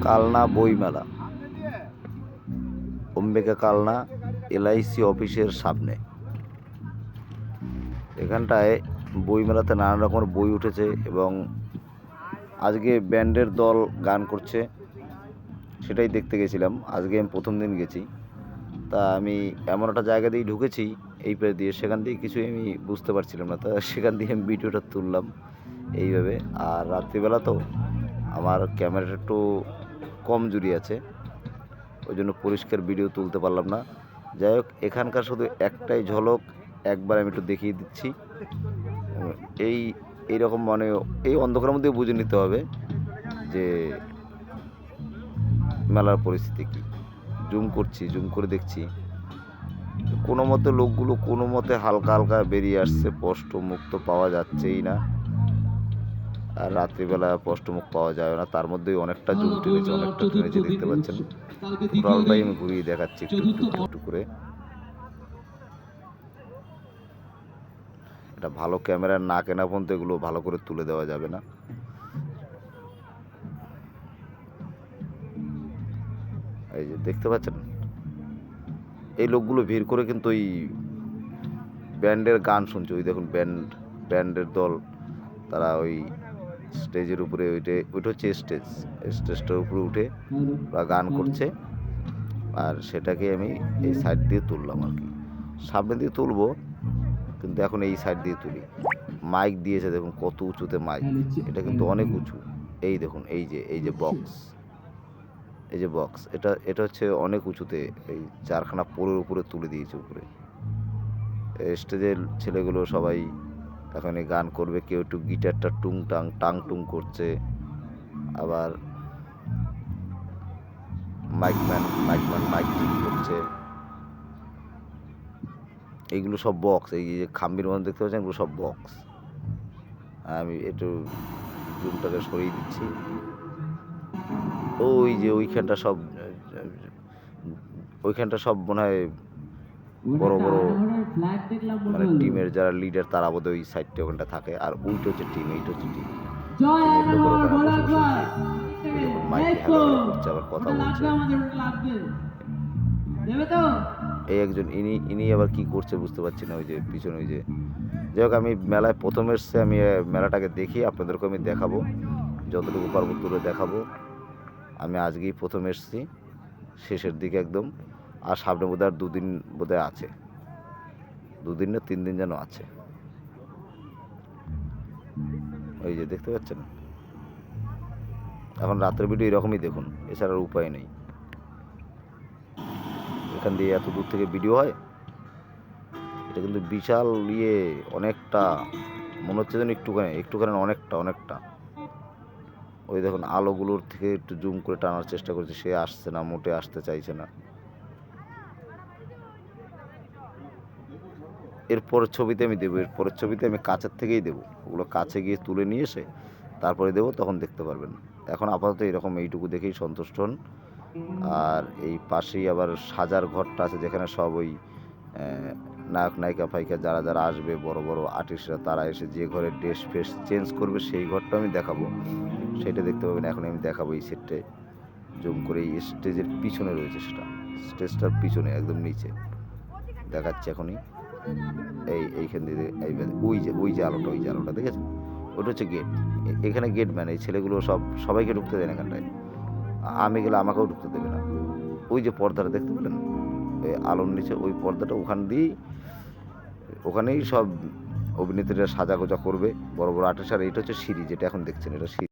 কালনা বইমেলা, অম্বিকা কালনা LIC অফিসের সামনে। এখানটায় বইমেলাতে নানান রকমের বই উঠেছে এবং আজকে ব্যান্ডের দল গান করছে, সেটাই দেখতে গেছিলাম। আজকে আমি প্রথম দিন গেছি, তা আমি এমন একটা জায়গা দিয়ে ঢুকেছি এই পাশ দিয়ে, সেখান দিয়ে কিছুই আমি বুঝতে পারছিলাম না, তা সেখান দিয়ে আমি ভিডিওটা তুললাম এইভাবে। আর রাত্রিবেলা তো আমার ক্যামেরাটা একটু কমজোরি আছে, ওই জন্য পরিষ্কার ভিডিও তুলতে পারলাম না। যাই হোক, এখানকার শুধু একটাই ঝলক একবার আমি একটু দেখিয়ে দিচ্ছি। এইরকম মানে এই অন্ধকারের মধ্যে বুঝে নিতে হবে যে মেলার পরিস্থিতি কী। জুম করছি, জুম করে দেখছি, কোনো মতে লোকগুলো কোনো মতে হালকা হালকা বেরিয়ে আসছে, স্পষ্ট মুখ তো পাওয়া যাচ্ছেই না। আর রাত্রিবেলা স্পষ্ট মুখ পাওয়া যায় না, তার মধ্যেই অনেকটা জুম টেনেছে, অনেকটা টেনেছে, দেখতে পাচ্ছেন। টোটালটাই আমি ঘুরিয়ে দেখাচ্ছি একটু একটু একটু করে। এটা ভালো ক্যামেরা না কেনা পর্যন্ত এগুলো ভালো করে তুলে দেওয়া যাবে না। এই যে দেখতে পাচ্ছেন, এই লোকগুলো ভিড় করে কিন্তু ওই ব্যান্ডের গান শুনছে। ওই দেখুন ব্যান্ডের দল, তারা ওই স্টেজের উপরে, ওইটা হচ্ছে স্টেজটার উপরে উঠে ওরা গান করছে। আর সেটাকে আমি এই সাইড দিয়ে তুললাম আর কি। সামনে দিয়ে তুলবো, কিন্তু এখন এই সাইড দিয়ে তুলি। মাইক দিয়েছে দেখুন কত উঁচুতে মাইক, এটা কিন্তু অনেক উঁচু। এই দেখুন, এই যে বক্স, এই যে বক্স, এটা হচ্ছে অনেক উঁচুতে, এই চারখানা পোলের উপরে তুলে দিয়েছে উপরে। স্টেজের ছেলেগুলো সবাই এখন এই গান করবে, কেউ একটু গিটারটা টাং টুং করছে, আবার মাইকম্যান মাইক ঠিক করছে। এইগুলো সব বক্স, এই যে খাম্বির মধ্যে দেখতে পাচ্ছেন, এগুলো সব বক্স। আমি একটু জুমটাকে সরিয়ে দিচ্ছি। ওই যে ওইখানটা সব মনে হয় বড় বড় মানে টিমের যারা লিডার, তারা বোধ ওই সাইডটা ওখানটা থাকে। আর ওইটা হচ্ছে টিম, এইটা হচ্ছে টিম। মাইকে হ্যালো করছে, আবার কথা বলছে। এই একজন ইনি আবার কি করছে বুঝতে পারছি না, ওই যে পিছনে ওই যে। যাই হোক, আমি মেলায় প্রথম এসছে, আমি মেলাটাকে দেখি, আপনাদেরকে আমি দেখাবো, যতটুকু পারবো তুলে দেখাবো। আমি আজকেই প্রথম এসছি, শেষের দিকে একদম। আর সামনে বোধহয় আর 2 দিন বোধহয় আছে, 2 দিন না 3 দিন যেন আছে। ওই যে দেখতে পাচ্ছেন, এখন রাতের ভিডিও এরকমই দেখুন, এছাড়ার উপায় নেই। এখান দিয়ে এত দূর থেকে ভিডিও হয়, এটা কিন্তু বিশাল অনেকটা মনে হচ্ছে যেন একটুখানি অনেকটা। ওই দেখুন, আলোগুলোর থেকে একটু জুম করে টানার চেষ্টা করছে, সে আসছে না, মোটে আসতে চাইছে না। এরপরের ছবিতে আমি দেবো, এরপরের ছবিতে আমি কাছের থেকেই দেবো, ওগুলো কাছে গিয়ে তুলে নিয়ে এসে তারপরে দেবো, তখন দেখতে পারবেন। এখন আপাতত এরকম এইটুকু দেখেই সন্তুষ্ট হন। আর এই পাশেই আবার সাজার ঘরটা আছে, যেখানে সব ওই নায়ক নায়িকা ফাইকা যারা আসবে, বড় বড় আর্টিস্টরা, তারা এসে যে ঘরে ড্রেস ফ্রেস চেঞ্জ করবে, সেই ঘরটা আমি দেখাবো, সেটা দেখতে পাবেন। এখন আমি দেখাবো এই সেটটায় জুম করে। এই স্টেজের পিছনে রয়েছে, সেটা স্টেজটার পিছনে একদম নিচে দেখাচ্ছি এখনই। এইখান দিয়ে ওই যে আলোটা দেখেছেন, ওটা হচ্ছে গেট। এখানে গেটম্যান, এই ছেলেগুলো সবাইকে ঢুকতে দেয় না এখানটায়। আমি গেলে আমাকেও ঢুকতে দেবে না। ওই যে পর্দাটা দেখতে পেলেন, ওই আলোর নিচে ওই পর্দাটা, ওখানেই সব অভিনেত্রীরা সাজাগোজা করবে, বড় বড় আর্টিস্ট। আর এটা হচ্ছে সিঁড়ি, যেটা এখন দেখছেন, এটা সিঁড়ি।